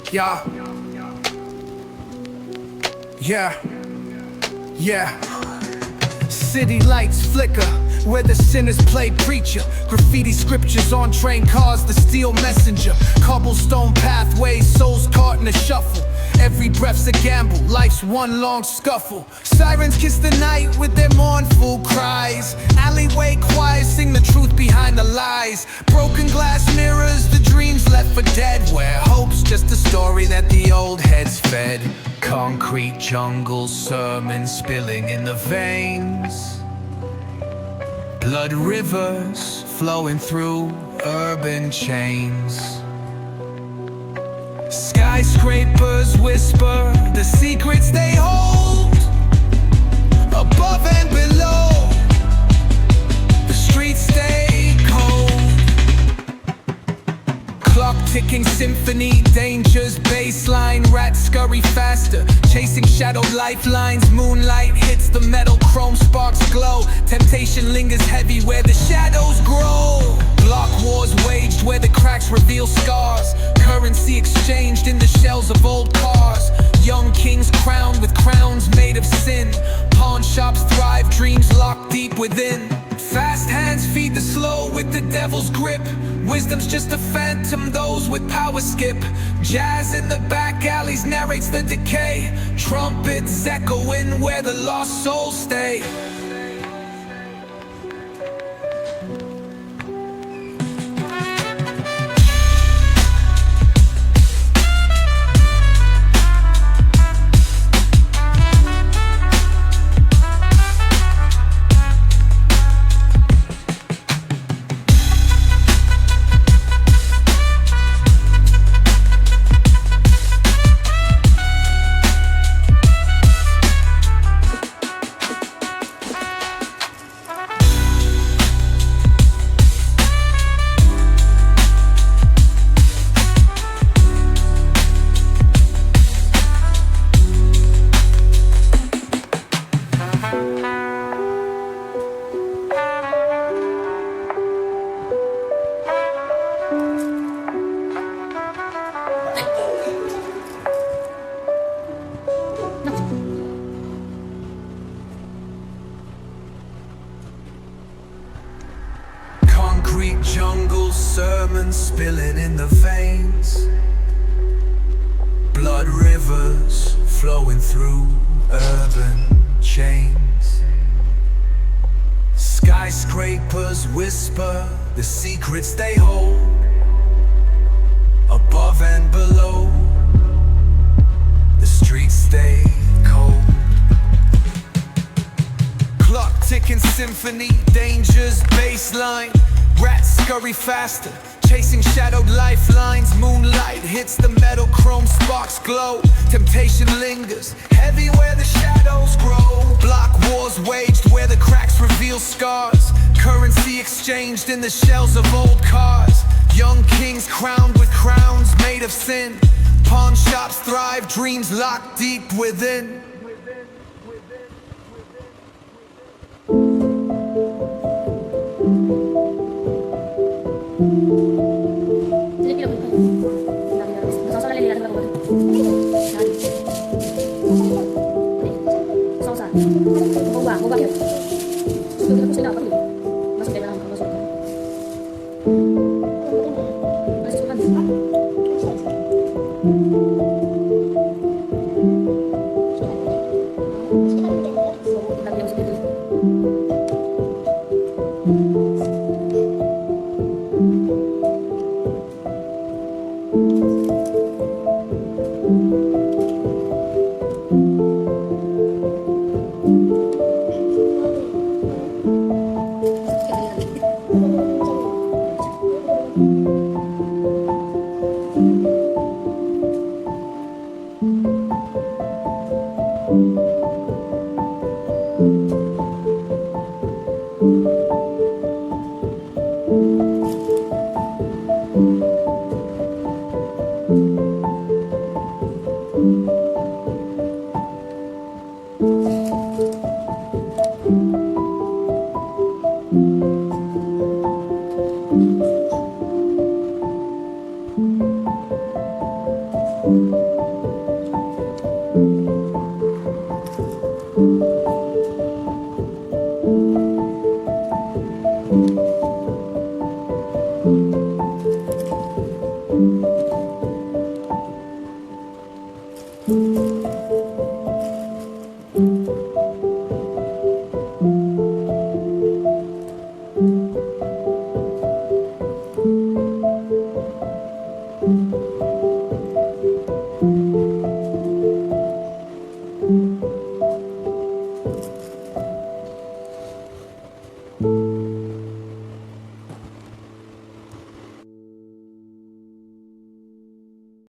Yeah. Yeah. Yeah. City lights flicker where the sinners play preacher. Graffiti scriptures on train cars, the steel messenger. Cobblestone pathways, souls caught in a shuffle. Every breath's a gamble, life's one long scuffle. Sirens kiss the night with their mournful cries. Alleyway choirs sing the truth behind the lies. Broken glass mirrors, the dreams left for dead. Where hope's just a story that the old heads fed. Concrete jungle sermons spilling in the veins. Blood rivers flowing through urban chains. Skyscrapers whisper the secrets they hold. Above and below, the streets stay cold. Clock ticking symphony, dangers baseline. Rats scurry faster, chasing shadowed lifelines. Moonlight hits the metal, chrome sparks glow. Temptation lingers heavy where the shadows grow. Block wars waged where the cracks reveal scars. Currency exchanged in the shells of old cars. Young kings crowned with crowns made of sin. Pawn shops thrive, dreams locked deep within. Fast hands feed the slow with the devil's grip. Wisdom's just a phantom, those with power skip. Jazz in the back alleys narrates the decay. Trumpets echoing where the lost souls stay. Concrete jungle sermons spilling in the veins. Blood rivers flowing through urban chains. Skyscrapers whisper the secrets they hold. Above and below, the streets stay cold. Clock ticking symphony, dangers baseline. Rats scurry faster, chasing shadowed lifelines. Moonlight hits the metal, chrome sparks glow. Temptation lingers, heavy where the shadows grow. Block wars waged where the cracks reveal scars. Currency exchanged in the shells of old cars. Young kings crowned with crowns made of sin. Pawn shops thrive, dreams locked deep within.